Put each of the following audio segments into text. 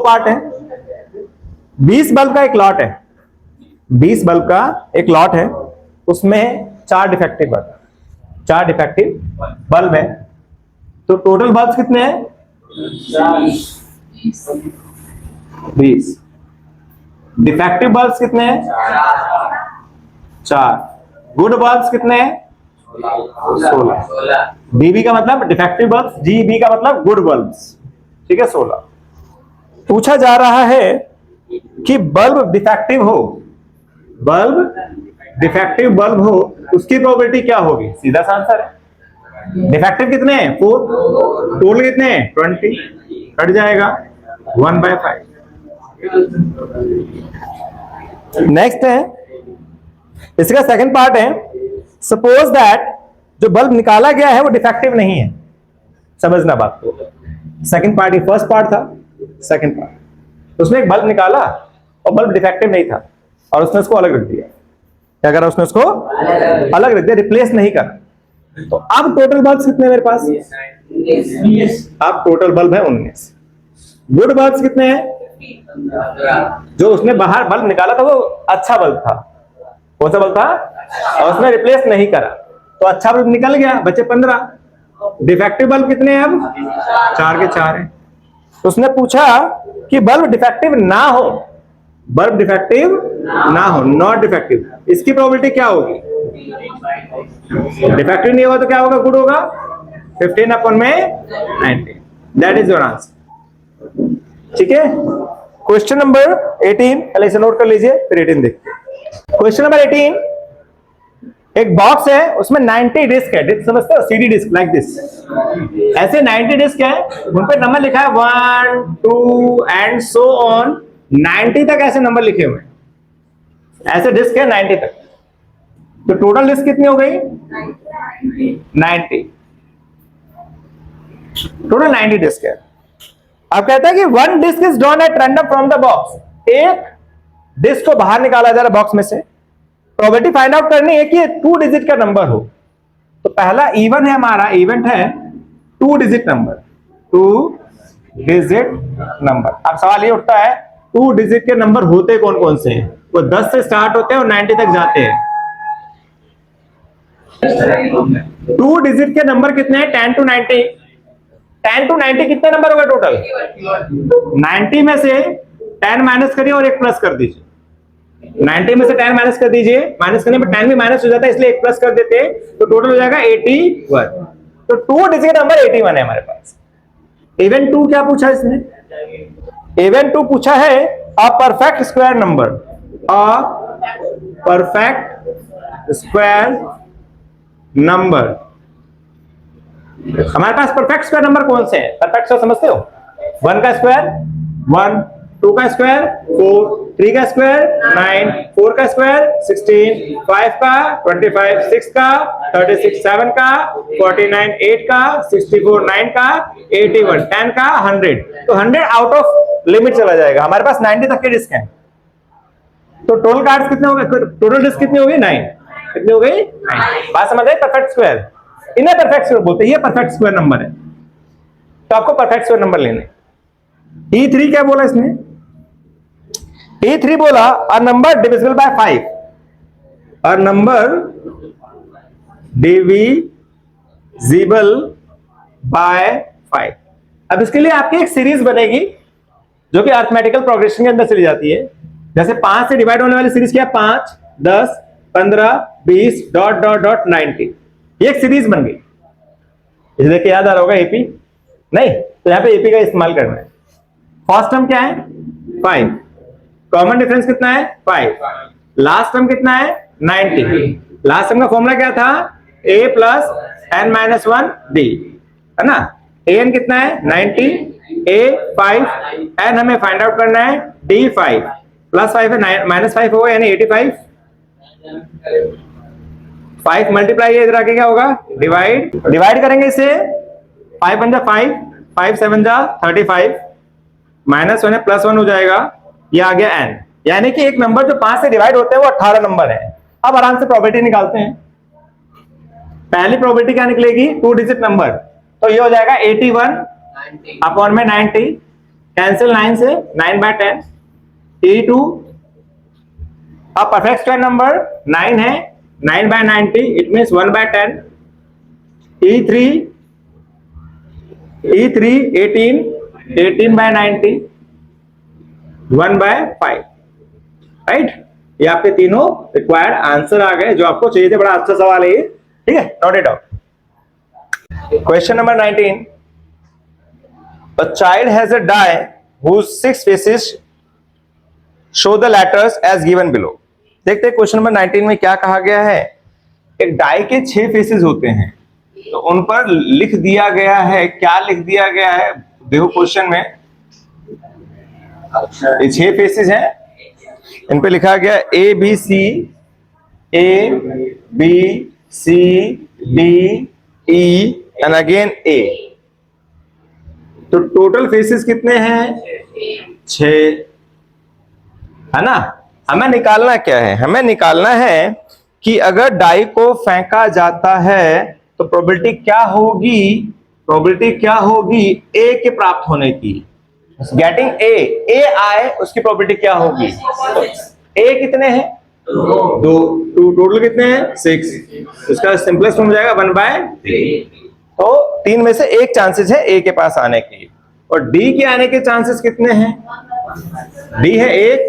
Part है। 20 bulb का एक लॉट है, 20 बल्ब का एक लॉट है, उसमें 4 डिफेक्टिव बल्ब है। तो टोटल बल्ब कितने हैं? 20। डिफेक्टिव बल्ब कितने हैं? 4। गुड बल्ब कितने हैं? 16। डीबी का मतलब डिफेक्टिव बल्ब, जीबी का मतलब गुड बल्ब, ठीक है 16। पूछा जा रहा है कि बल्ब डिफेक्टिव हो, उसकी प्रोबेबिलिटी क्या होगी? सीधा सा आंसर है। डिफेक्टिव कितने हैं? 4। टोटल कितने हैं? 20। कट जाएगा 1/5। नेक्स्ट है, इसका सेकंड पार्ट है, सपोज दैट जो बल्ब निकाला गया है वो डिफेक्टिव नहीं है। समझना बात को, सेकंड पार्ट, फर्स्ट पार्ट था, सेकंड पार्ट। उसने एक बल्ब निकाला और बल्ब डिफेक्टिव नहीं था और उसने उसको अलग रख दिया। क्या करा उसने? उसको अलग रख दिया, रिप्लेस नहीं करा। तो अब टोटल बल्ब कितने मेरे पास? अब टोटल बल्ब है 19। गुड बल्ब कितने हैं? जो उसने बाहर बल्ब निकाला था वो अच्छा बल्ब था। कौन सा बल्ब था? और उसने रिप्लेस नहीं करा, तो अच्छा बल्ब निकल गया, बचे 15। डिफेक्टिव बल्ब कितने हैं अब? 4 के 4 हैं। तो उसने पूछा कि बल्ब डिफेक्टिव ना हो, नॉट डिफेक्टिव, इसकी प्रोबेबिलिटी क्या होगी? डिफेक्टिव नहीं होगा तो क्या होगा? गुड होगा। 15/90, दैट इज योर आंसर। ठीक है, क्वेश्चन नंबर 18 पहले इसे नोट कर लीजिए, फिर 18 देखते हैं। क्वेश्चन नंबर 18, एक बॉक्स है, उसमें 90 डिस्क है। डिस्क समझते हो? CD disc, like this. ऐसे 90 डिस्क है, उन पे नंबर लिखा है 1, 2 एंड सो ऑन, 90 तक ऐसे नंबर लिखे हुए हैं। ऐसे डिस्क है 90 तक। तो टोटल डिस्क कितनी हो गई? 90। टोटल 90 डिस्क है। अब कहता है कि 1 disc is drawn at random from the box. एक डिस्क को बाहर निकाला जा रहा है बॉक्स में से। प्रोबेबिलिटी फाइंड आउट करनी है कि ये 2 डिजिट का नंबर हो। तो पहला इवन है, हमारा इवेंट है 2 डिजिट नंबर, 2 डिजिट नंबर। अब सवाल ये उठता है 2 डिजिट के नंबर होते कौन कौन से हैं? वो 10 से स्टार्ट होते हैं और 90 तक जाते हैं। 2 डिजिट के नंबर कितने हैं? 10 to 90। 10 to 90 कितने नंबर होगा टोटल? 90 में से 10 माइनस करिए और 1 प्लस कर दीजिए। 90 में से 10 माइनस कर दीजिए, माइनस करने में 10 भी माइनस हो जाता है, इसलिए 1 प्लस कर देते हैं, तो टोटल हो जाएगा 81। तो 2 डिजिट नंबर 81 है हमारे पास। इवेंट 2 क्या पूछा इसने? इवेंट 2 पूछा है a perfect square number, a perfect square number. हमारे पास परफेक्ट स्क्वायर नंबर कौन से हैं? परफेक्ट स्क्वायर समझते हो? 1 का स्क्वायर 1, 2 का स्क्वायर 4, 3 का स्क्वायर 9, 4 का स्क्वायर 16, 5 का 25, 6 का 36, 7 का 49, 8 का 64, 9 का 81, 10 का 100। तो 100 आउट ऑफ लिमिट चला जाएगा। हमारे पास 90 तक के डिस्क हैं। तो टोटल कार्ड्स कितने हो गए? टोटल डिस्क कितनी हो गई? 9। कितनी हो गई? 9। बात समझ आई? परफेक्ट स्क्वायर, इन्हें परफेक्ट स्क्वायर बोलते हैं। ये परफेक्ट स्क्वायर नंबर है, तो आपको परफेक्ट स्क्वायर नंबर लेने। E3 क्या बोला इसने? E3 बोला a number divisible by 5, a number divisible by 5। अब इसके लिए आपकी एक सीरीज बनेगी जो कि अरिथमेटिकल प्रोग्रेशन के अंदर चली जाती है। जैसे 5 से डिवाइड होने वाली सीरीज क्या है? 5, 10, 15, 20 डॉट डॉट डॉट 90। ये एक सीरीज बन गई। इसे देख के याद आ रहा होगा एपी? नहीं, तो यहां पे एपी का इस्तेमाल करना है। फर्स्ट टर्म क्या है? 5। कॉमन डिफरेंस कितना है? 5। लास्ट टर्म कितना है? 90। लास्ट टर्म का फॉर्मूला क्या था? a plus n minus 1 d, है ना? an कितना है? 90, a 5, n हमें फाइंड आउट करना है d 5, प्लस 5 है माइनस 5 होगा, यानी 85। 5 मल्टीप्लाई इधर आके क्या होगा? डिवाइड करेंगे इसे। 5 बन जा 5, 5 7 जा 35, माइनस 1 है प्लस 1 हो जाएगा, ये आ गया n। यानी कि एक नंबर जो 5 से डिवाइड होते हैं वो 18 नंबर है। अब आराम से प्रोबेबिलिटी निकालते हैं। पहली प्रोबेबिलिटी क्या निकलेगी? 2 डिजिट नंबर, तो ये हो जाएगा 81 अपॉन में 90, कैंसिल 9 से, 9/10, E2 अब परफेक्ट स्क्वायर नंबर 9 है, 9/90 इट मीन्स 1/10, E3 18, 18/90 1/5, राइट। ये आपके तीनों रिक्वायर्ड आंसर आ गए जो आपको चाहिए थे। बड़ा अच्छा सवाल है ये, ठीक है, note it down. Question number 19, a child has a die whose 6 faces show the letters as given below। देखते हैं क्वेश्चन नंबर 19 में क्या कहा गया है। एक डाई के 6 फेसेस होते हैं, तो उन पर लिख दिया गया है, क्या लिख दिया गया है देखो क्वेश्चन में। ये 6 फेसेस हैं, इन पे लिखा गया A B C D E and again A। तो टोटल फेसेस कितने हैं? 6, है ना। हमें निकालना क्या है? हमें निकालना है कि अगर डाई को फेंका जाता है तो प्रोबेबिलिटी क्या होगी? प्रोबेबिलिटी क्या होगी ए के प्राप्त होने की? गेटिंग ए आए उसकी प्रोबेबिलिटी क्या होगी? ए कितने हैं? 2 टोटल कितने हैं? 6। इसका सिंपलेस्ट फॉर्म हो जाएगा 1/3। तो 3 में से एक चांसेस है ए के पास आने की, और डी के आने के चांसेस कितने हैं? डी है 1,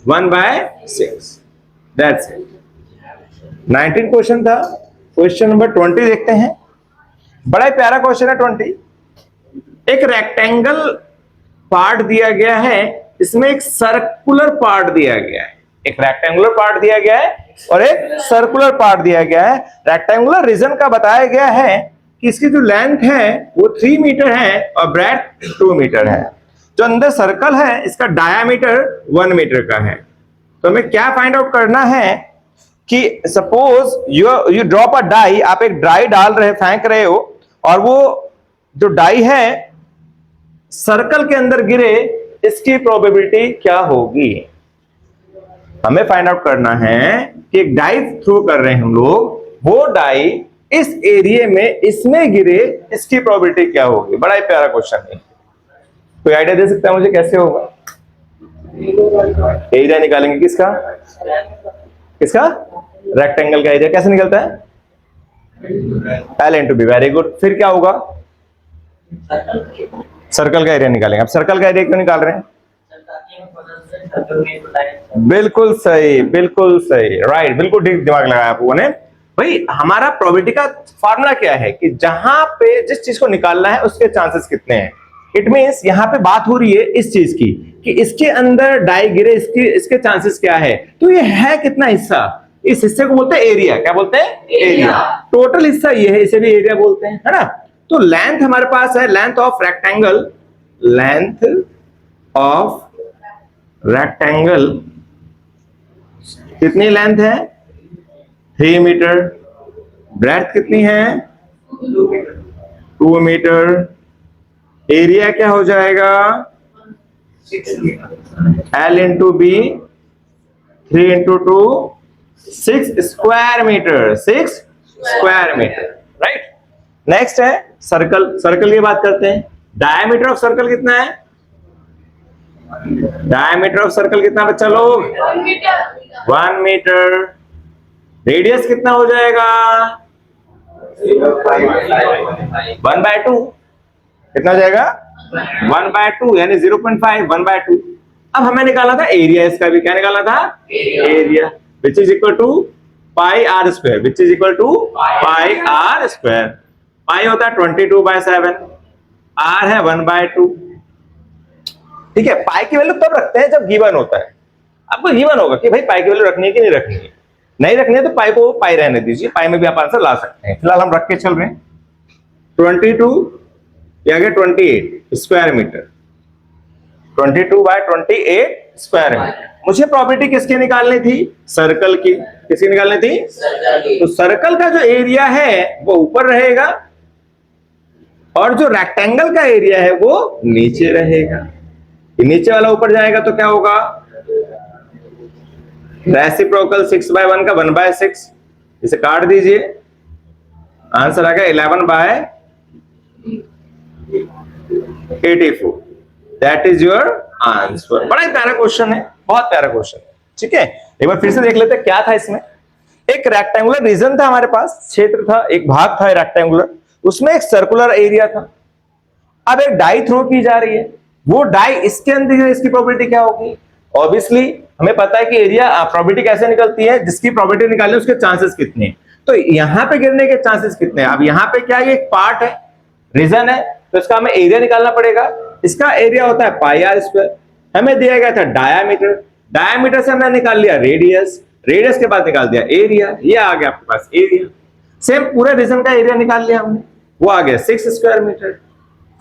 1/6। That's it. 19 क्वेश्चन था। क्वेश्चन नंबर 20 देखते हैं। बड़ा ही प्यारा क्वेश्चन है 20। एक रेक्टेंगल पार्ट दिया गया है, इसमें एक सर्कुलर पार्ट दिया गया है। एक रेक्टेंगुलर पार्ट दिया गया है और एक सर्कुलर पार्ट दिया गया है। रेक्टेंगुलर रीजन का बताया गया है कि इसकी जो लेंथ है वो 3 मीटर है और ब्रेड्थ 2 मीटर है। जो अंदर सर्कल है इसका डायामीटर 1 मीटर का है। तो हमें क्या फाइंड आउट करना है कि suppose you drop a die, आप एक डाई डाल रहे, फेंक रहे हो, और वो जो डाई है सर्कल के अंदर गिरे, इसकी प्रोबेबिलिटी क्या होगी? हमें फाइंड आउट करना है कि एक डाई थ्रो कर रहे हैं हम लोग, वो डाई इस एरिया में इसमें गिरे, इसकी प्रोबेबिलिटी क्या होगी? बड़ा ही प्यारा क्वेश्चन है। कोई आइडिया दे सकता है मुझे कैसे होगा? एरिया निकालेंगे किसका? किसका? रेक्टेंगल का एरिया कैसे निकलता है? L into B। Very good. फिर क्या होगा? सर्कल का एरिया निकालेंगे। अब सर्कल का एरिया क्यों निकाल रहे हैं? बिल्कुल सही, बिल्कुल सही, राइट, बिल्कुल ठीक दिमाग लगाया आप लोगों ने। भाई हमारा प्रोबेबिलिटी का फार्मूला क्या है कि जहां पे जिस चीज को निकालना है उसके चांसेस कितने हैं। इट मींस यहां पे बात हो रही है इस चीज की कि इसके अंदर डाई गिरे, इसके चांसेस क्या है। तो ये है कितना हिस्सा, इस हिस्से को बोलते हैं एरिया। क्या बोलते हैं? एरिया। टोटल हिस्सा ये है, इसे भी एरिया बोलते हैं, है ना। तो लेंथ हमारे पास है, length of rectangle, length of rectangle कितनी लेंथ है? 3 मीटर। ब्रेड्थ कितनी है? 2 मीटर। एरिया क्या हो जाएगा? L into B, 3 into 2, 6 square metre. 6 square metre, right. Next है सर्कल। सर्कल की बात करते हैं। डायमीटर ऑफ सर्कल कितना है? डायमीटर ऑफ सर्कल कितना बच्चा लोग? 1 मीटर। रेडियस कितना हो जाएगा? 1/2। कितना हो जाएगा? 1/2 यानी 0.5, 1/2। अब हमें निकालना था एरिया इसका भी। क्या निकालना था? Area, which is equal to pi r square, which is equal to pi r square. Pi होता है 22/7, आर है 1/2। ठीक है, पाई की वैल्यू तब रखते हैं जब गिवन होता है। आपको गिवन होगा कि भाई पाई की वैल्यू रखनी है कि नहीं रखनी है। नहीं रखनी है तो पाई को पाई रहने दीजिए, पाई में भी आप आंसर ला सकते हैं। फिलहाल हम रख के चल रहे हैं। 22 या 28 स्क्वायर मीटर, 22/28 स्क्वायर मीटर। मुझे प्रॉपर्टी किसकी निकालनी थी? सर्कल की। किसकी निकालनी थी? तो सर्कल का जो एरिया है वो ऊपर रहेगा और जो रेक्टेंगल का एरिया है वो नीचे रहेगा। नीचे वाला ऊपर जाएगा तो क्या होगा? रेसिप्रोकल 6/1 का 1/6, इसे काट दीजिए, आंसर आ गया 11/84। That is your answer. बड़ा ही प्यारा क्वेश्चन है, बहुत प्यारा क्वेश्चन है। ठीक है, एक बार फिर से देख लेते हैं क्या था इसमें। एक रेक्टेंगुलर रीजन था हमारे पास, क्षेत्र था, एक भाग था रेक्टेंगुलर, उसमें एक सर्कुलर एरिया था। अब एक डाई थ्रो की जा रही है, वो डाई इसके अंदर है, इसकी प्रोबेबिलिटी क्या होगी? ऑब्वियसली हमें पता है कि एरिया प्रोबेबिलिटी कैसे निकलती है, जिसकी प्रोबेबिलिटी निकालने उसके चांसेस कितने हैं। तो यहां पे गिरने के चांसेस कितने हैं? अब यहां पे क्या, ये एक पार्ट है, रीजन है, तो इसका हमें एरिया निकालना पड़ेगा। इसका एरिया होता है पाई आर स्क्वायर। हमें दिया गया था डायामीटर, डायामीटर से हमने निकाल लिया रेडियस, रेडियस के बाद निकाल दिया एरिया, ये आ गया आपके पास एरिया। सेम पूरे रीजन का एरिया निकाल लिया हमने, वो आ गया 6 स्क्वायर मीटर।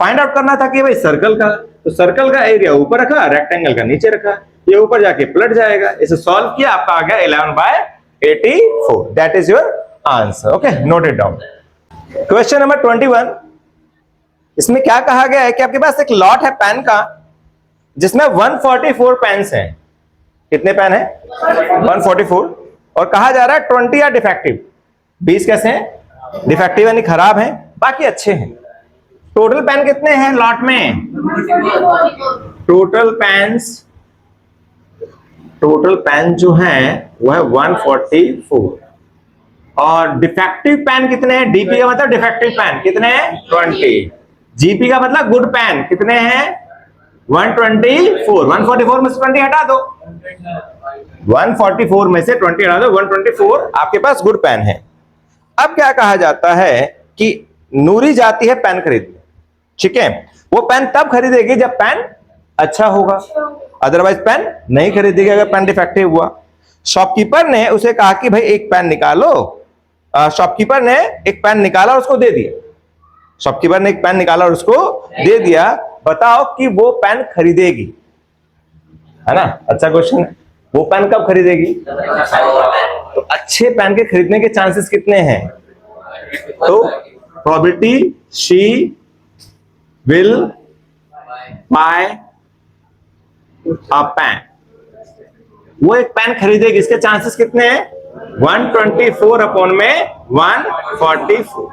फाइंड आउट करना था कि भाई सर्कल का, तो सर्कल का एरिया ऊपर रखा, रेक्टेंगल का नीचे रखा, ये ऊपर जाके पलट जाएगा। इसे सॉल्व किया, आपका आ गया 11/84। That is your answer. Okay, note it down. Question number 21, इसमें क्या कहा गया है कि आपके पास एक लॉट है पेन का, जिसमें 144 पेन्स हैं। कितने पेन है? 144। और कहा जा रहा है 20 या डिफेक्टिव। 20 कैसे हैं? डिफेक्टिव यानी खराब हैं, बाकी अच्छे हैं। टोटल पेन कितने हैं लॉट में? टोटल पेन जो है वो है 144। और डिफेक्टिव पेन कितने हैं? डीपी का मतलब डिफेक्टिव पेन कितने हैं? 20। जीपी का मतलब गुड पेन कितने हैं? 124। 144 में से 20 हटा दो, 144 में से 20 हटा दो, 124 आपके पास गुड पेन है। अब क्या कहा जाता है कि नूरी जाती है पेन खरीदने। ठीक है, वो पेन तब खरीदेगी जब पेन अच्छा होगा, अदरवाइज पेन नहीं खरीदेगी अगर पेन डिफेक्टिव हुआ। शॉपकीपर ने उसे कहा कि भाई एक पेन निकालो। शॉपकीपर ने एक पेन निकाला और उसको दे दिया। शॉपकीपर ने एक पेन निकाला और उसको दे दिया। बताओ कि वो पेन खरीदेगी, है ना? अच्छा क्वेश्चन है। वो पेन कब खरीदेगी? तो अच्छे पेन के खरीदने के चांसेस कितने हैं? तो probability she will buy a pen, वो एक पेन खरीदेगी, इसके चांसेस कितने हैं? 124 अपॉन में 144,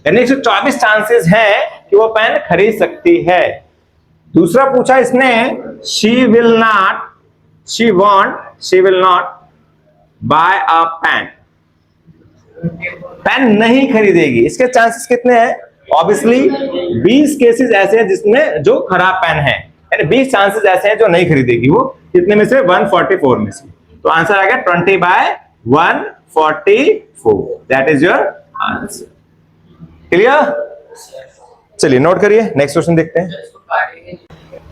यानी 124 चांसेस हैं कि वो पेन खरीद सकती है। दूसरा पूछा इसने, she will not buy a pen, pen नहीं खरीदेगी, इसके चांसेस कितने हैं? ऑब्वियसली 20 केसेस ऐसे हैं जिसमें जो खराब पेन है, यानी 20 चांसेस ऐसे हैं जो नहीं खरीदेगी। वो कितने में से? 144 में से। तो आंसर आ गया 20/144। That is your answer. Clear? चलिए नोट करिए, नेक्स्ट क्वेश्चन देखते हैं।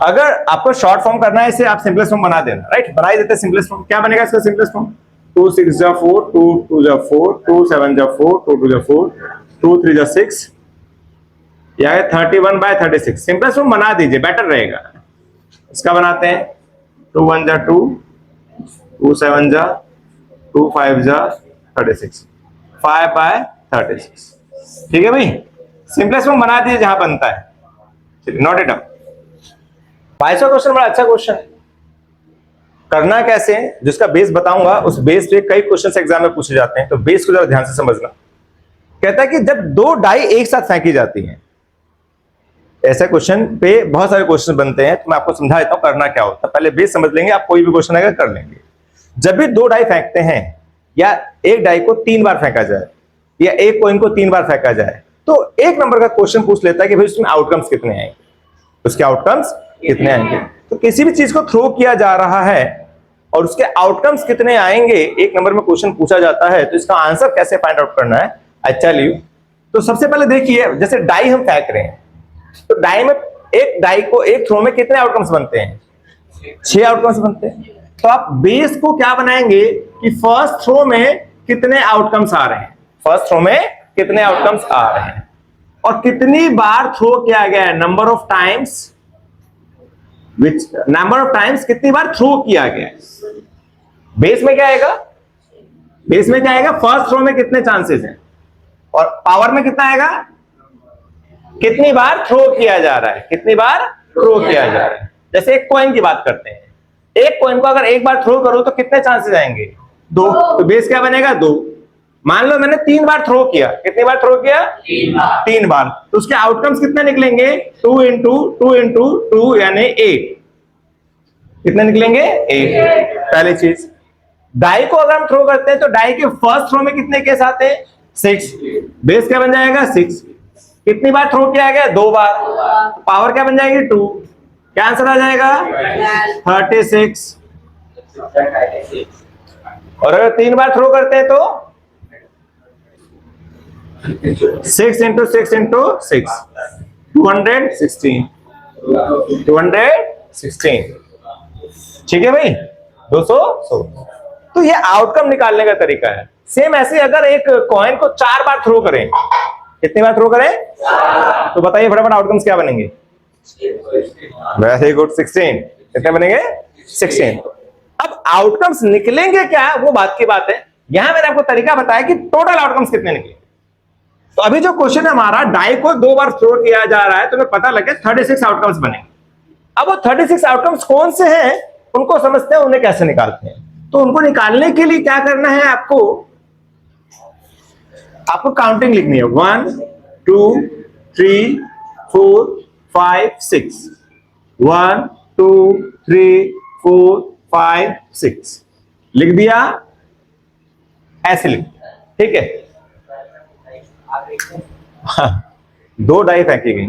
अगर आपको शॉर्ट फॉर्म करना है, इसे आप सिंपलेस्ट फॉर्म बना देना। राइट, बना ही देते हैं सिंपलेस्ट फॉर्म। क्या बनेगा इसका सिंपलेस्ट फॉर्म? 2 6 जा 4, 2 2 जा 4, 2 7 जा 4, 2 2 जा 4, 2 3 जा 6, या 31/36। सिंपलेस्ट फॉर्म बना दीजिए, बेटर रहेगा। इसका बनाते हैं 2 1 जा 2, 2 7 जा 2 5 जा 36, 5/36। ठीक है भाई, सिंपलेस्ट फॉर्म बना दीजिए जहां बनता है। चलिए नोट इट अप। 22वां क्वेश्चन बड़ा अच्छा क्वेश्चन है। करना कैसे, जिसका बेस बताऊंगा, उस बेस पे कई क्वेश्चंस एग्जाम में पूछे जाते हैं, तो बेस को जरा ध्यान से समझना। कहता है कि जब दो डाई एक साथ फेंकी जाती हैं, ऐसे क्वेश्चन पे बहुत सारे क्वेश्चन बनते हैं, तो मैं आपको समझा देता हूं करना क्या होता है। पहले बेस समझ लेंगे, आप कोई भी क्वेश्चन आएगा कर लेंगे। जब भी दो डाई फेंकते हैं, या एक डाई को 3 बार फेंका जाए, या एक कॉइन को 3 बार फेंका जाए, तो एक नंबर का क्वेश्चन पूछ लेता है कि भाई उसमें आउटकम्स कितने आएंगे, उसके आउटकम्स कितने आएंगे। तो किसी भी चीज को थ्रो किया जा रहा है और उसके आउटकम्स कितने आएंगे, एक नंबर में क्वेश्चन पूछा जाता है, तो इसका आंसर कैसे फाइंड आउट करना है, आई टेल यू। तो सबसे पहले देखिए, जैसे डाई हम फेंक रहे हैं, तो डाई में एक डाई को एक थ्रो में कितने आउटकम्स बनते हैं? 6 आउटकम्स बनते हैं। तो आप बेस को क्या बनाएंगे कि फर्स्ट थ्रो में कितने आउटकम्स आ रहे हैं, फर्स्ट थ्रो में कितने आउटकम्स आ रहे हैं, और कितनी बार थ्रो किया गया है, नंबर ऑफ टाइम्स कितनी बार थ्रो किया गया है। बेस में क्या आएगा? बेस में क्या आएगा? फर्स्ट थ्रो में कितने चांसेस हैं, और पावर में कितना आएगा? कितनी बार थ्रो किया जा रहा है, कितनी बार थ्रो किया जा रहा है। जैसे एक कॉइन की बात करते हैं, एक कॉइन को अगर एक बार थ्रो करो तो कितने चांसेस आएंगे? 2। तो बेस क्या बनेगा? 2। मान लो मैंने 3 बार थ्रो किया, कितनी बार थ्रो किया? 3 बार। तो उसके आउटकम्स कितने निकलेंगे? 2 इंटू 2 इंटू 2 यानी 8। कितने निकलेंगे? 8। पहली चीज, डाई को अगर हम थ्रो करते हैं तो डाई के फर्स्ट थ्रो में कितने केस आते हैं? 6। बेस क्या बन जाएगा? 6। कितनी बार थ्रो किया गया? 2 बार। पावर क्या बन जाएगी? 2। क्या आंसर आ जाएगा? 36। और अगर 3 बार थ्रो करते हैं तो 6 इंटू 6 इंटू 6, 216। 216। ठीक है भाई, 216। तो ये आउटकम निकालने का तरीका है। सेम ऐसे अगर एक कॉइन को 4 बार थ्रो करें, कितनी बार थ्रो करें? तो बताइए फटाफट आउटकम्स क्या बनेंगे? Very good, 16। कितने बनेंगे? 16। अब आउटकम्स निकलेंगे क्या, वो बात की बात है। यहां मैंने आपको तरीका बताया कि टोटल आउटकम्स कितने निकले। तो अभी जो क्वेश्चन है हमारा, डाई को 2 बार थ्रो किया जा रहा है, तो हमें पता लगे 36 आउटकम्स बनेंगे। अब वो 36 आउटकम्स कौन से हैं, उनको समझते हैं, उन्हें कैसे निकालते हैं। तो उनको निकालने के लिए क्या करना है, आपको काउंटिंग लिखनी है। 1 2 3 4 5 6। 1 2 3 4 5 6 लिख दिया, ऐसे लिख, ठीक है। हाँ, 2 डाई फेंकी गई।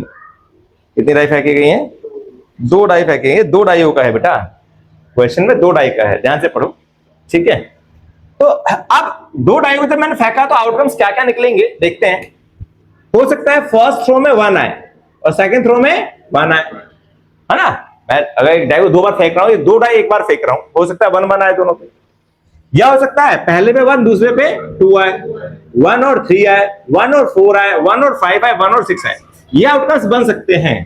कितनी डाई फेंकी गई हैं? 2 डाई फेंकी गई। 2 डाइयों का है बेटा, क्वेश्चन में 2 डाई का है, ध्यान से पढ़ो, ठीक है। तो अब 2 डाई को जब मैंने फेंका तो आउटकम्स क्या क्या निकलेंगे देखते हैं। हो सकता है फर्स्ट थ्रो में 1 आए और सेकंड थ्रो में 1 आए, है ना। मैं अगर एक डाई को 2 बार फेंक रहा हूं, 2 डाई एक बार फेंक रहा हूं, हो सकता है 1 1 आए दोनों पे। या हो सकता है पहले पे 1 दूसरे पे 2 आए, 1 और 3 आए, 1 और 4 आए, 1 और 5 आए, 1 और 6 आए। ये आउटकम्स बन सकते हैं।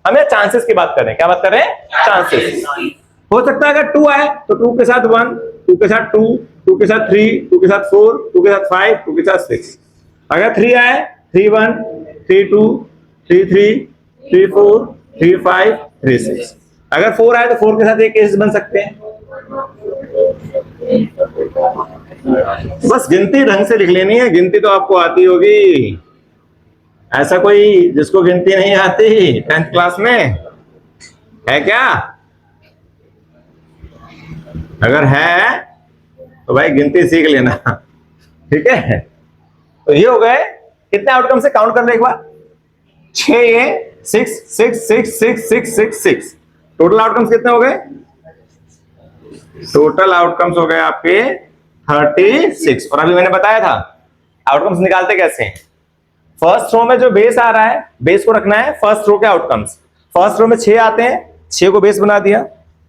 हमें चांसेस की बात कर रहे हैं। क्या बात कर रहे हैं? चांसेस। हो सकता है अगर 2 आए तो 2 के साथ 1, 2 के साथ 2, 2 के साथ 3, 2 के साथ 4, 2 के साथ 5, 2 के साथ 6। अगर 3 आए, 3 1, 3 2, 3 3, 3 4, 3 5, 3 6। अगर 4 आए तो 4 के साथ एक केस बन सकते हैं। बस गिनती ढंग से लिख लेनी है, गिनती तो आपको आती होगी। ऐसा कोई जिसको गिनती नहीं आती 10th क्लास में है क्या? अगर है तो भाई गिनती सीख लेना, ठीक है। तो ये हो गए कितने आउटकम से, काउंट कर ले एक बार। 6 ये 6 6 6 6 6 6 6। टोटल आउटकम्स कितने हो गए? टोटल आउटकम्स हो गए आपके 36। और अभी मैंने बताया था आउटकम्स निकालते कैसे हैं। फर्स्ट रो में जो बेस आ रहा है, बेस को रखना है फर्स्ट रो के आउटकम्स। फर्स्ट रो में 6 आते हैं, 6 को बेस बना दिया।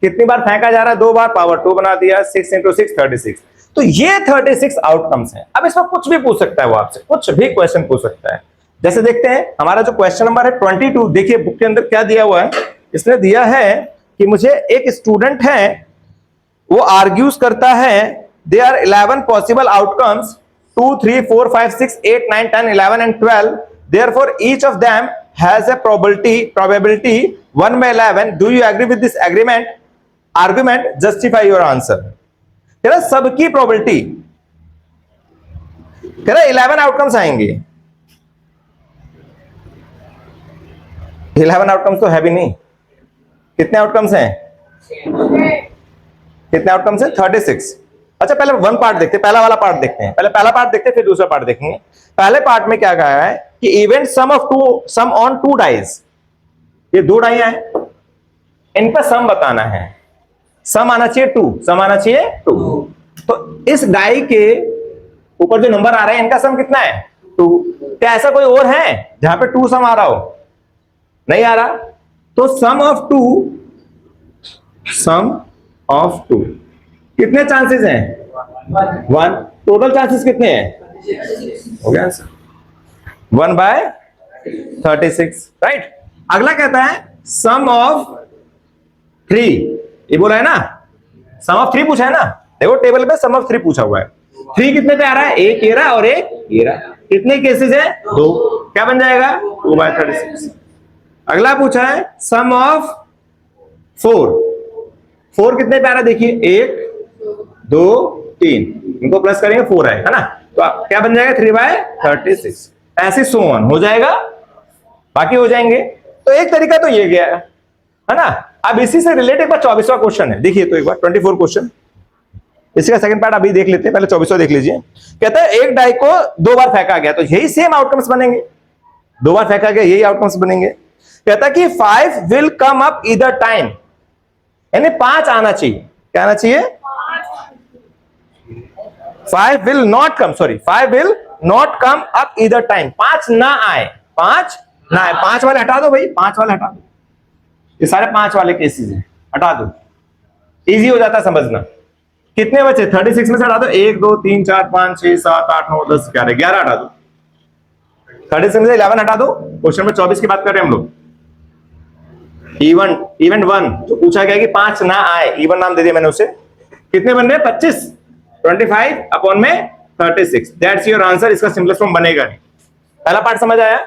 कितनी बार फेंका जा रहा है? 2 बार, पावर 2 बना दिया। 6 इंटू 6 36। तो ये 36 आउटकम्स हैं। अब इसमें कुछ भी पूछ सकता है वो आपसे, कुछ भी क्वेश्चन पूछ सकता है। जैसे देखते हैं हमारा जो क्वेश्चन नंबर है 22। देखिए बुक के अंदर क्या दिया हुआ है। इसने दिया है कि मुझे एक स्टूडेंट है, वो आर्ग्यूज करता है there are 11 possible outcomes, 2 3 4 5 6 8 9 10 11 and 12, therefore each of them has a probability 1 by 11. Do you agree with this argument? Justify your answer. कह रहा सबकी प्रोबेबिलिटी, कह रहा 11 आउटकम्स आएंगे। 11 आउटकम्स तो है भी नहीं। कितने आउटकम्स हैं? कितने आउटकम्स हैं? 36। अच्छा पहले वन पार्ट देखते हैं, पहला वाला पार्ट देखते हैं। पहले पहला पार्ट देखते हैं फिर दूसरा पार्ट देखेंगे। पहले पार्ट में क्या कहा है कि इवेंट सम ऑन 2 डाइज। ये 2 डाइयां हैं, इनका सम बताना है। सम आना चाहिए 2, सम आना चाहिए 2। तो इस डाई के ऊपर जो नंबर आ रहे हैं इनका सम कितना है? 2। क्या ऐसा कोई और है जहां पे 2 सम आ रहा हो? नहीं आ रहा। तो सम ऑफ 2 कितने चांसेस हैं? 1। टोटल चांसेस कितने हैं? हो गया आंसर 1 बाय 36, राइट। अगला कहता है सम ऑफ 3। ये बोला है ना, सम ऑफ 3 पूछा है ना। देखो टेबल पे सम ऑफ 3 पूछा हुआ है। 3 कितने पे आ रहा है? एक ये रहा और एक ये रहा। कितने केसेस है? 2। क्या बन जाएगा? 2 बाय 36। अगला पूछा है सम ऑफ 4। 4 कितने पे आ रहा है? देखिए 1 2 3, इनको प्लस करेंगे 4 है ना। तो तो क्या बन जाएगा 3/36। ऐसे सो ऑन हो जाएगा, बाकी हो जाएंगे। तो एक तरीका तो ये गया है ना। अब इसी से रिलेटेड एक बार 24वां क्वेश्चन है, देखिए तो एक बार 24 क्वेश्चन, इसी का सेकंड पार्ट अभी देख लेते हैं, पहले 24वां देख लीजिए। कहता है एक डाई को 2 बार फेंका गया, तो यही सेम आउटकम्स बनेंगे, 2 बार फेंका गया यही आउटकम्स बनेंगे। कहता है कि 5 will come up either time, यानी 5 आना चाहिए, क्या आना चाहिए? 5 will not come, sorry 5 will not come up either time, 5 ना आए, 5 ना आए। 5 वाले हटा दो भाई, 5 वाले हटा दो, ये सारे 5 वाले केसेस हैं, हटा दो, इजी हो जाता समझना। कितने बचे? 36 में से हटा दो 1 2 3 4 5 6 7 8 9 10 11, 11 हटा दो। 36 में से 11 हटा दो। क्वेश्चन में 24 की बात कर रहे हैं हम लोग। इवेंट 1 जो पूछा गया कि 5 ना आए, इवन नाम दे दिया मैंने उसे। कितने बन रहे? 25, 25 अपॉन में 36, दैट्स योर आंसर। इसका सिंपलेस्ट फॉर्म बनेगा नहीं। पहला पार्ट समझ आया?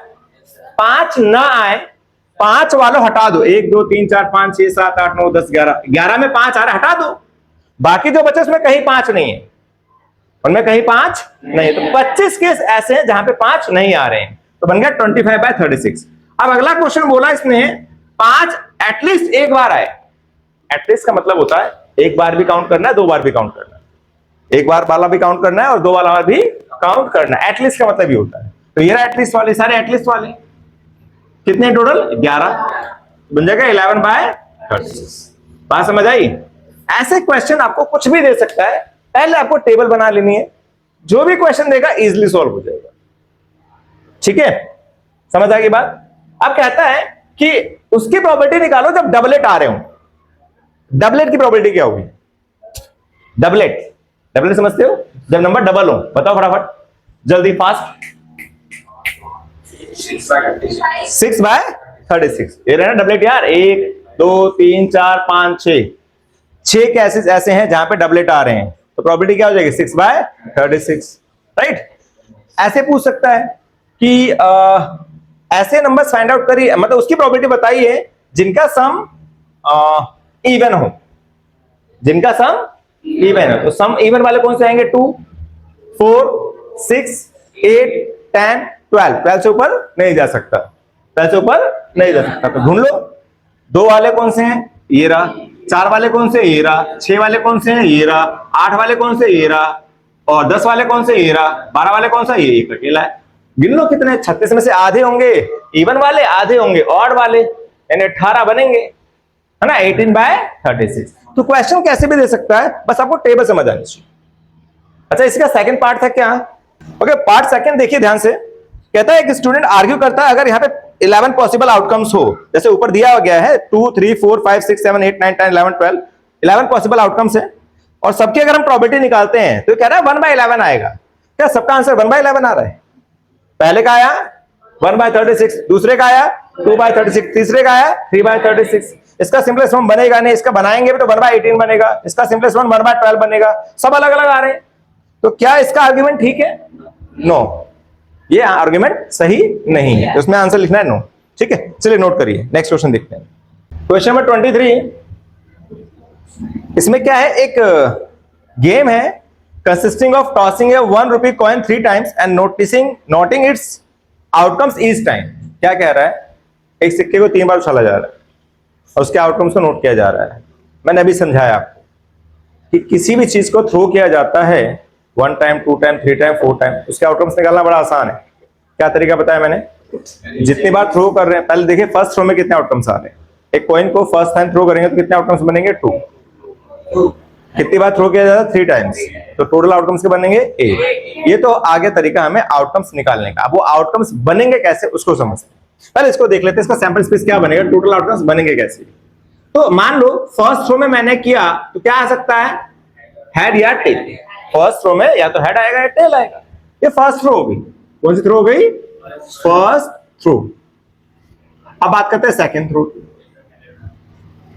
5 ना आए, 5 वालों हटा दो, 1 2 3 4 5 6 7 8 9 10 11, 11 में 5 आ रहा है, हटा दो। बाकी जो बचे उसमें कहीं 5 नहीं है, उनमें कहीं 5 नहीं है, तो 25 केस ऐसे हैं जहां पे 5 नहीं आ रहे हैं, तो बन गया 25/36। अब अगला क्वेश्चन बोला इसने 5 एटलीस्ट एक बार आए। एटलीस्ट का मतलब होता है एक बार भी काउंट करना है, 2 बार भी काउंट करना है, एक बार वाला भी काउंट करना है और 2 वाला भी काउंट करना है। एटलीस्ट का मतलब ये होता है। तो ये रहा एटलीस्ट वाले, सारे एटलीस्ट वाले कितने टोटल? 11, बन जाएगा 11/36। बात समझ आई? ऐसे क्वेश्चन आपको कुछ भी दे सकता है, पहले आपको टेबल बना लेनी है, जो भी क्वेश्चन देगा इजीली सॉल्व हो जाएगा। ठीक है, समझ आ गई बात? अब कहता है कि उसकी प्रोबेबिलिटी निकालो जब डबलेट आ रहे हो। डबलेट की प्रोबेबिलिटी क्या होगी? डबलेट समझते हो? जब नंबर डबल हो, बताओ फटाफट जल्दी फास्ट। 6/36 ये रहे ना डबलेट यार। 1 2 3 4 5 6 केसेस ऐसे हैं जहां पे डबलेट आ रहे हैं, तो प्रोबेबिलिटी क्या हो जाएगी? 6/36, राइट। ऐसे पूछ सकता है कि ऐसे नंबर्स फाइंड आउट करिए, मतलब उसकी प्रोबेबिलिटी बताइए जिनका सम इवन हो, जिनका सम इवन हो। तो सम इवन वाले कौन से आएंगे? 2 4 6 8 10 12, 12 से ऊपर नहीं जा सकता, 12 से ऊपर नहीं जा सकता। तो ढूंढ लो 2 वाले कौन से हैं? ये रहा। 4 वाले कौन से? ये रहा। 6 वाले कौन से हैं? ये रहा। 8 वाले कौन से? ये रहा। और 10 वाले कौन से? ये रहा। 12 वाले कौन सा? ये एक अकेला है। गिन लो कितने? 36 में से आधे होंगे इवन वाले, आधे होंगे ऑड वाले, यानी 18 बनेंगे, है ना। 18/36। तो क्वेश्चन कैसे भी दे सकता है, बस आपको टेबल समझ आनी चाहिए। अच्छा, इसका सेकंड पार्ट था क्या? ओके, पार्ट सेकंड देखिए ध्यान से। कहता है एक स्टूडेंट आर्ग्यू करता है अगर यहाँ पे 11 पॉसिबल आउटकम्स हो, जैसे ऊपर दिया गया है 2 3 4 5 6 7 8 9 10 11 12, 11 पॉसिबल आउटकम्स है, और सबकी अगर हम प्रोबेबिलिटी निकालते हैं तो कह रहा है 1/11 आएगा। क्या सबका आंसर 1/11 आ रहा है? पहले का आया 1/36, दूसरे का आया 2/36, तीसरे का आया 3/36। इसका सिंपलेस्ट फॉर्म बनेगा नहीं, इसका बनाएंगे भी तो 1/18 बनेगा, इसका सिंपलेस्ट फॉर्म 1/12 बनेगा, सब अलग अलग आ रहे हैं। तो क्या इसका आर्ग्यूमेंट ठीक है? नो, ये आर्ग्यूमेंट सही नहीं है, तो उसमें आंसर लिखना है नो। ठीक है, चलिए नोट करिए। नेक्स्ट क्वेश्चन देखते हैं, क्वेश्चन नंबर 23। इसमें क्या है, एक गेम है consisting of tossing a 1 rupee coin 3 times and noting its outcomes each time. क्या कह रहा है? एक सिक्के को 3 बार उछाला जा रहा है और उसके आउटकम्स को नोट किया जा रहा है। मैंने अभी समझाया आपको कि किसी भी चीज को थ्रो किया जाता है 1 टाइम 2 टाइम 3 टाइम 4 टाइम, उसके आउटकम्स निकालना बड़ा आसान है। क्या तरीका बताया मैंने? जितनी बार थ्रो कर रहे हैं, पहले देखिए फर्स्ट थ्रो में कितने आउटकम्स आ रहे हैं। एक कॉइन को फर्स्ट टाइम थ्रो करेंगे तो कितने आउटकम्स बनेंगे? 2। कितनी बार थ्रो किया जाता है? 3 टाइम्स, तो टोटल आउटकम्स के बनेंगे 8। ये तो आगे तरीका हमें आउटकम्स निकालने का। अब वो आउटकम्स बनेंगे कैसे उसको समझते हैं। पहले इसको देख लेते हैं, इसका सैंपल स्पेस क्या बनेगा, टोटल आउटकम्स बनेंगे कैसे। तो मान लो फर्स्ट थ्रो में मैंने किया तो क्या आ सकता है? हेड या टेल। फर्स्ट थ्रो में या तो हेड आएगा या टेल आएगा। ये फर्स्ट थ्रो हो गई। कौन सी थ्रो हो गई? First throw. अब बात करते हैं सेकंड थ्रो।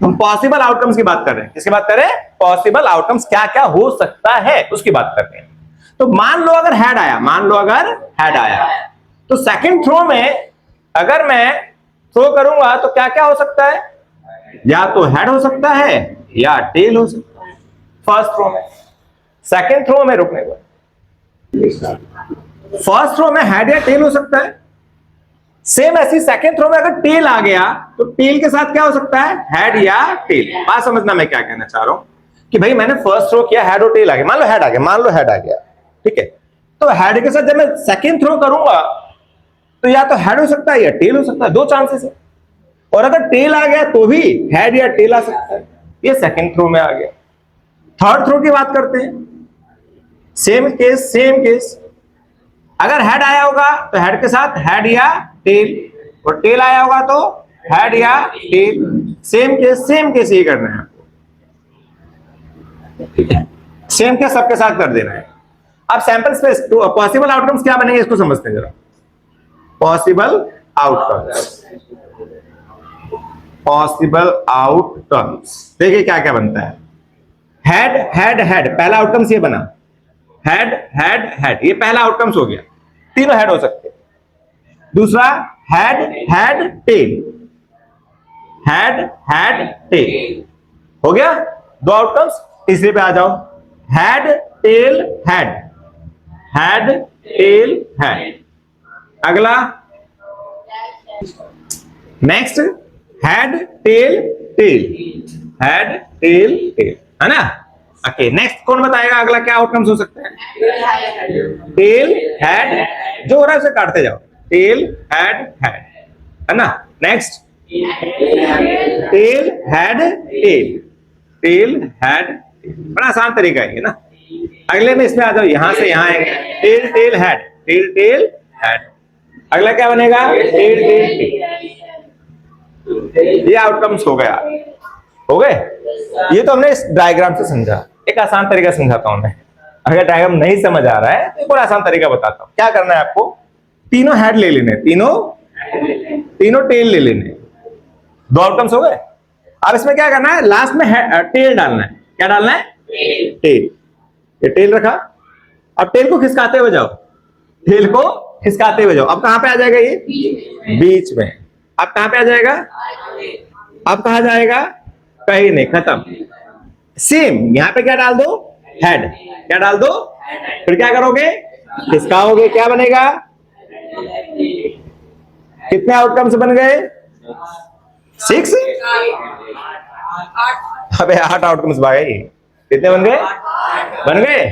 हम पॉसिबल आउटकम्स की बात कर रहे हैं। किसकी बात कर रहे हैं? पॉसिबल आउटकम्स क्या क्या हो सकता है उसकी बात कर रहे हैं। तो मान लो अगर हेड आया, तो सेकंड थ्रो में अगर मैं थ्रो करूंगा तो क्या क्या हो सकता है? या तो हेड हो सकता है या टेल हो सकता है फर्स्ट थ्रो में। सेकंड थ्रो में रुकने को फर्स्ट रो में हेड या टेल हो सकता है, सेम ऐसी सेकंड रो में अगर टेल आ गया तो टेल के साथ क्या हो सकता है, हेड या टेल। बात समझना मैं क्या कहना चाह रहा हूं कि भाई मैंने फर्स्ट रो किया, हेड और टेल आ गया, मान लो हेड आ गया, मान लो हेड आ गया, ठीक है। तो हेड के साथ जब मैं सेकंड थ्रो करूंगा तो या तो हेड हो सकता है या टेल हो सकता है, दो चांसेस है। और अगर टेल आ गया तो भी हेड या टेल आ सकता है, ये सेकंड थ्रो में आ गया। थर्ड थ्रो की बात करते हैं, सेम केस, अगर हेड आया होगा तो हेड के साथ हेड या टेल, और टेल आया होगा तो हेड या टेल, सेम केस ये करना है आपको, ठीक है। सेम केस सबके साथ कर देना है। अब सैंपल स्पेस तो पॉसिबल आउटकम्स क्या बनेंगे इसको समझते हैं जरा। पॉसिबल आउटकम्स देखिए क्या क्या बनता है। हेड पहला आउटकम्स ये बना, हेड, ये पहला आउटकम्स हो गया, तीनों हेड हो सकते हैं। दूसरा हेड टेल हो गया, दो आउटकम्स। तीसरे पे आ जाओ, हेड टेल हेड। अगला नेक्स्ट हेड टेल है ना। ओके, नेक्स्ट कौन बताएगा अगला क्या आउटकम्स हो सकते हैं। टेल हेड, जो हो रहा है उसे काटते जाओ, टेल हेड है ना। नेक्स्ट टेल हेड, बड़ा आसान तरीका है ना। अगले में इसमें आ जाओ, यहां से यहां आएंगे, टेल हेड। अगला क्या बनेगा, टेल। ये आउटकम्स हो गया, हो गए। ये तो हमने इस डायग्राम से समझा। एक आसान तरीका समझाता हूं मैं, अगर डायग्राम नहीं समझ आ रहा है तो एक और आसान तरीका बताता हूं। क्या करना है आपको, तीनों हेड ले लेने, तीनों टेल ले लेने, दो आउटकम्स हो गए। अब इसमें क्या करना है, लास्ट में टेल डालना है। क्या डालना है, टेल। ये टेल रखा, अब टेल को खिसकाते हुए जाओ, अब कहां पे आ जाएगा, ये बीच में। अब कहां पे आ जाएगा, अब कहां जाएगा, कहीं नहीं, खत्म। सेम यहां पे क्या डाल दो, हेड, क्या डाल दो, फिर क्या करोगे, खिसकाओगे, क्या बनेगा, कितने आउटकम्स बन गए, 6। अबे 8 आउटकम्स भाई, कितने बन गए।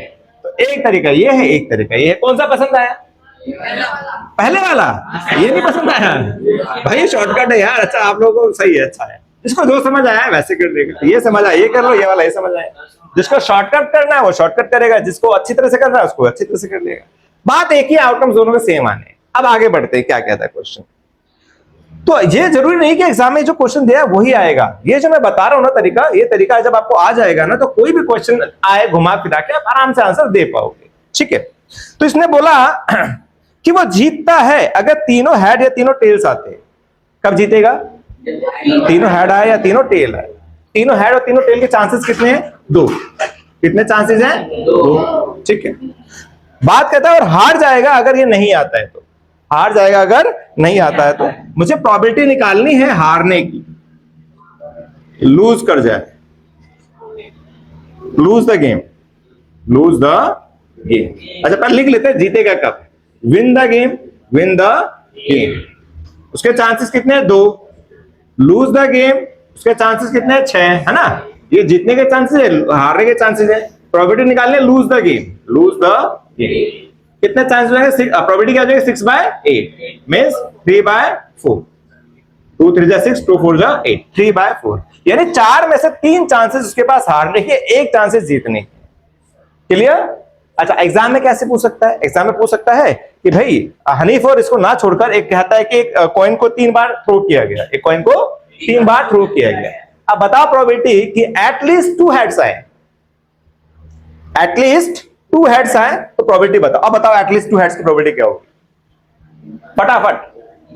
तो एक तरीका ये है, एक तरीका ये है। कौन सा पसंद आया, पहले वाला। ये नहीं पसंद आया भाई, शॉर्टकट है यार। अच्छा, आप लोगों को सही है, अच्छा है। जिसको जो समझ आया वैसे कर देगा, ये समझ आया ये कर लो, ये वाला ये समझ आया। जिसको शॉर्टकट करना है वो शॉर्टकट करेगा, जिसको अच्छी तरह से करना है उसको अच्छी तरह से कर लेगा। बात एक ही, आउटकम्स दोनों के सेम आने। अब आगे बढ़ते हैं, क्या कहता है क्वेश्चन। तो ये जरूरी नहीं कि एग्जाम में जो क्वेश्चन दिया है वही आएगा। ये जो मैं बता रहा हूं ना तरीका, ये तरीका जब आपको आ जाएगा ना तो कोई भी क्वेश्चन आए घुमा फिरा के आप आराम से आंसर दे पाओगे, ठीक है। तो इसने बोला कि वो जीतता है अगर तीनों हेड या तीनों टेल्स आते हैं। कब जीतेगा, तीनों हेड आए या तीनों टेल आए। तीनों हेड और तीनों टेल के चांसेस कितने हैं, 2। कितने चांसेस हैं, 2, ठीक है। बात कहता है और हार जाएगा अगर ये नहीं आता है तो, हार जाएगा अगर नहीं आता है तो मुझे प्रोबेबिलिटी निकालनी है हारने की, लूज कर जाए, लूज द गेम। अच्छा पहले लिख लेते हैं जीतेगा कब, विन द गेम। उसके चांसेस कितने हैं, 2। लूज द गेम, उसके चांसेस कितने हैं, 6, है ना। ये जीतने के चांसेस है, हारने के चांसेस है। प्रोबेबिलिटी निकालने, लूज द गेम। कितने चांसेस होंगे, प्रोबेबिलिटी क्या हो जाएगा, 6/8 मींस 3/4। 2 3 जा 6, 2 4 जा 8, 3/4। यानी 4 में से 3 चांसेस उसके पास हारने के, 1 चांसेस जीतने। क्लियर। अच्छा, एग्जाम में कैसे पूछ सकता है, एग्जाम में पूछ सकता है कि भाई हनीफ और इसको ना छोड़कर एक कहता है कि एक कॉइन को 3 बार थ्रो किया गया, एक कॉइन को 3 बार थ्रो किया गया। अब बताओ प्रोबेबिलिटी कि एटलीस्ट 2 हेड्स आए, एटलीस्ट 2 हेड्स आए तो प्रोबेबिलिटी बताओ। अब बताओ एटलीस्ट 2 हेड्स की प्रोबेबिलिटी क्या होगी, फटाफट।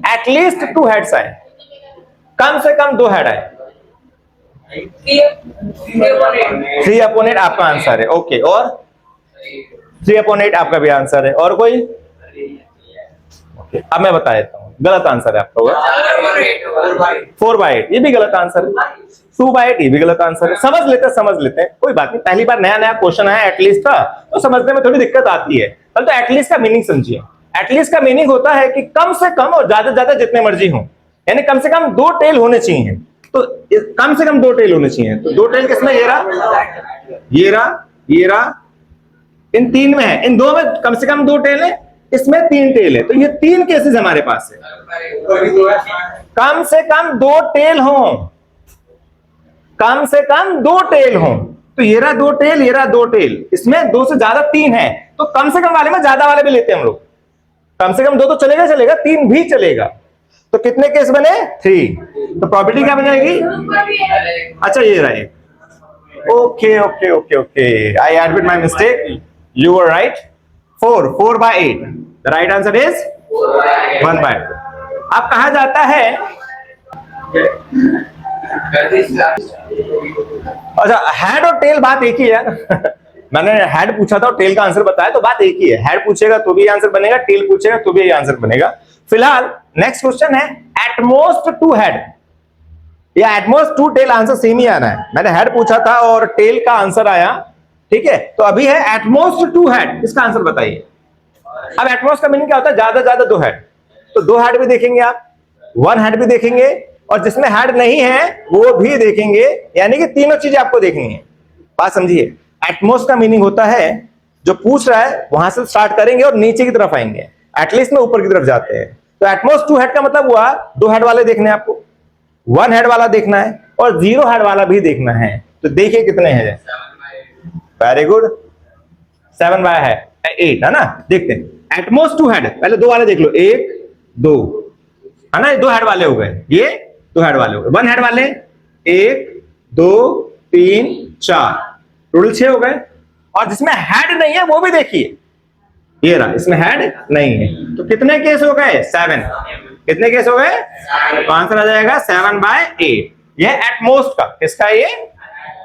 एटलीस्ट 2 हेड्स आए, कम से कम 2 हेड आए, 3/8 आपका आंसर है। ओके, और 3/8 आपका भी आंसर है। और कोई, अब मैं बता देता हूं, गलत आंसर है आपका, 4/8 ये भी गलत आंसर है, 2/8 ये भी गलत आंसर है। समझ लेते हैं, कोई बात नहीं। पहली बार नया क्वेश्चन आया एटलीस्ट का, तो समझने में थोड़ी दिक्कत आती है। पहले तो एटलीस्ट का मीनिंग समझिए। एटलीस्ट का मीनिंग होता है कि कम से कम और ज्यादा से ज्यादा जितने मर्जी हो, यानी कम से कम 2 टेल होने चाहिए। तो कम से कम 2 टेल होने चाहिए। तो 2 टेल किसमें? ये रहा, इन 3 में है। इन 2 में कम से कम 2 टेल है, इसमें 3 टेल है। तो ये 3 केसेस हमारे पास है। कम से कम 2 टेल हो, कम से कम 2 टेल हो। तो ये रहा 2 टेल, ये रहा 2 टेल, इसमें 2 से ज्यादा 3 है। तो कम से कम वाले में ज्यादा वाले भी लेते हैं हम लोग। कम से कम 2 तो चलेगा, 3 भी चलेगा। तो कितने केस बने? 3। तो प्रॉपर्टी क्या बन जाएगी? अच्छा ये रहा एक। Okay, I admit my mistake, you were right. 4 by 8, the right answer is 1 by 2। अब कहा जाता है, अच्छा हेड और टेल बात एक ही है यार। मैंने हेड पूछा था और टेल का आंसर बताया, तो बात एक ही है। हेड पूछेगा तो भी आंसर बनेगा, टेल पूछेगा तो भी आंसर बनेगा। फिलहाल नेक्स्ट क्वेश्चन है एटमोस्ट 2 हेड या एटमोस्ट 2 टेल, आंसर सेम ही आना है। मैंने हेड पूछा था और टेल का आंसर आया, ठीक है। तो अभी है एटमोस्ट 2 हेड, इसका आंसर बताइए। अब एटमोस्ट का मीनिंग क्या होता है? ज्यादा ज्यादा 2 हेड। तो 2 हेड भी देखेंगे आप, 1 हेड भी देखेंगे, और जिसमें हेड नहीं है वो भी देखेंगे, यानी कि तीनों चीजें आपको देखनी है। बात समझिए। एटमोस्ट का मीनिंग होता है जो पूछ रहा है वहां से स्टार्ट करेंगे और नीचे की तरफ आएंगे, एटलीस्ट में ऊपर की तरफ जाते हैं। तो एटमोस्ट 2 हेड का मतलब हुआ 2 हेड वाले देखने हैं आपको, 1 हेड वाला देखना है और 0 हेड वाला भी देखना है। तो देखिए कितने हैं। वेरी गुड, 7 by 8 है ना। देखते हैं एटमोस्ट 2 हेड, पहले 2 वाले देख लो, 1 2 है ना, 2 हेड वाले हो गए, ये 2 हेड वाले हो गए। 1 हेड वाले 1 2 3 4, टोटल 6 हो गए। और जिसमें हेड नहीं है वो भी देखिए, ये रहा, इसमें हेड नहीं है। तो कितने केस हो गए? 7। कितने केस हो गए? तो आंसर आ जाएगा 7 by 8। ये एटमोस्ट का, किसका? ये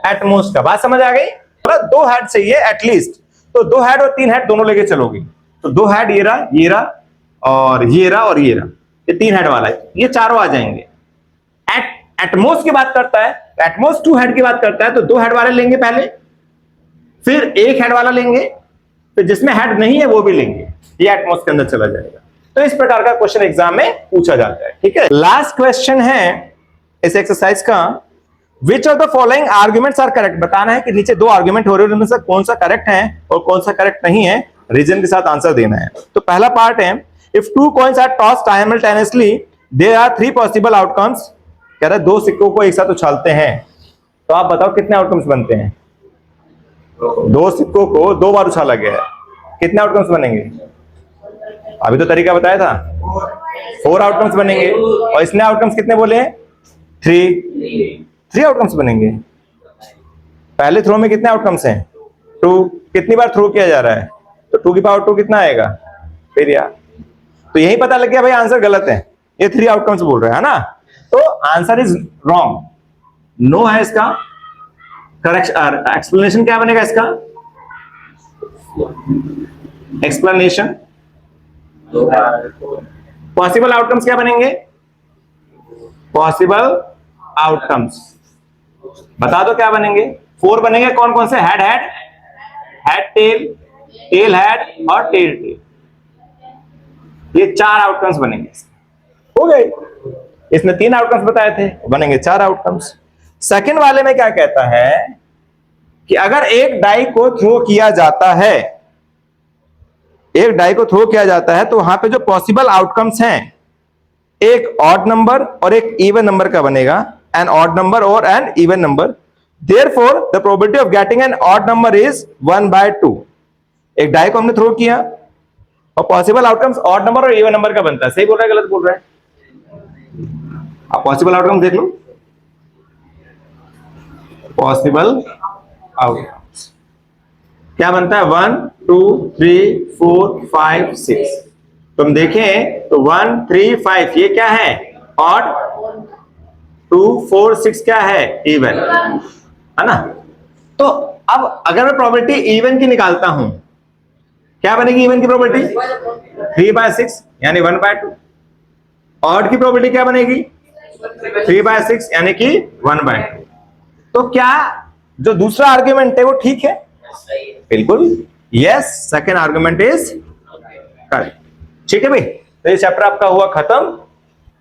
एटमोस्ट का। बात समझ आ गई? 2 हेड चाहिए एटलीस्ट। तो 2 हेड और 3 हेड दोनों लेके चलोगे। तो 2 हेड ये रहा, ये रहा, और ये रहा, और ये रहा, ये 3 हेड वाला है, ये चारों आ जाएंगे। एटमोस्ट की बात करता है, एटमोस्ट 2 हेड की बात करता है, तो 2 हेड वाले लेंगे पहले, फिर 1 हेड वाला लेंगे, फिर जिसमें हेड नहीं है वो भी लेंगे। ये एटमोस्ट के अंदर चला जाएगा। तो इस प्रकार का क्वेश्चन एग्जाम में पूछा जाता है, ठीक है। लास्ट क्वेश्चन है इस एक्सरसाइज का, which of the following arguments are correct. बताना है कि नीचे 2 आर्ग्यूमेंट हो रहे हैं, उनमें से कौन सा करेक्ट है और कौन सा करेक्ट नहीं है, रीजन के साथ आंसर देना है। तो पहला पार्ट है, if 2 coins are tossed simultaneously there are 3 possible outcomes। कह रहा है 2 सिक्कों को एक साथ उछालते हैं, तो आप बताओ कितने आउटकम्स बनते हैं। 2 सिक्कों को 2 बार उछाला गया है, कितने आउटकम्स बनेंगे? अभी तो तरीका बताया था, 4 आउटकम्स बनेंगे। और इसने आउटकम्स कितने बोले हैं? 3 आउटकम्स बनेंगे। पहले थ्रो में कितने आउटकम्स हैं? 2। कितनी बार थ्रो किया जा रहा है? तो 2 की पावर 2 कितना आएगा फिर यार? तो यही पता लग गया भाई आंसर गलत है, ये 3 आउटकम्स बोल रहे हैं, है ना। तो आंसर इज रॉन्ग, नो है इसका। करेक्शन, एक्सप्लेनेशन क्या बनेगा इसका? एक्सप्लेनेशन पॉसिबल आउटकम्स क्या बनेंगे? पॉसिबल आउटकम्स बता दो क्या बनेंगे? 4 बनेंगे। कौन कौन से? Head head, head tail, tail head और टेल टेल। ये 4 आउटकम्स बनेंगे, हो गए। इसने 3 आउटकम्स बताए थे, बनेंगे 4 आउटकम्स। सेकंड वाले में क्या कहता है कि अगर एक डाई को थ्रो किया जाता है, एक डाई को थ्रो किया जाता है, तो वहां पे जो पॉसिबल आउटकम्स हैं, एक ऑड नंबर और एक इवन नंबर का बनेगा, एन ऑड नंबर और an even number. Therefore the probability of getting an odd number is 1 by 2। एक डाई को हमने थ्रो किया और पॉसिबल आउटकम्स ऑड नंबर और इवन नंबर का बनता है। सही बोल रहा है गलत बोल रहा है? आप पॉसिबल आउटकम देख लो। पॉसिबल आउटकम्स क्या बनता है? 1 2 3 4 5 6। तुम देखें तो 1 3 5 ये क्या है? ऑड। 2 4 6 क्या है? इवन, है ना। तो अब अगर मैं प्रोबेबिलिटी इवन की निकालता हूं, क्या बनेगी इवन की प्रोबेबिलिटी? 3 by 6 यानी 1 by 2। ऑड की प्रोबेबिलिटी क्या बनेगी? 3 by 6 यानी कि 1 by 2। तो क्या जो दूसरा आर्ग्यूमेंट है वो ठीक है? बिल्कुल, yes, second argument is correct, ठीक है भाई। तो ये चैप्टर आपका हुआ खत्म।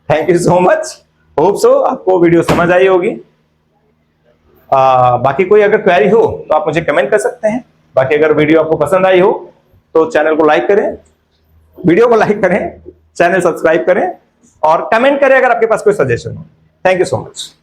Thank you so much, hope so आपको वीडियो समझ आई होगी। बाकी कोई अगर क्वेरी हो तो आप मुझे कमेंट कर सकते हैं। बाकी अगर वीडियो आपको पसंद आई हो तो चैनल को लाइक करें, वीडियो को लाइक करें, चैनल सब्सक्राइब करें और कमेंट करें अगर आपके पास कोई सजेशन हो। Thank you so much.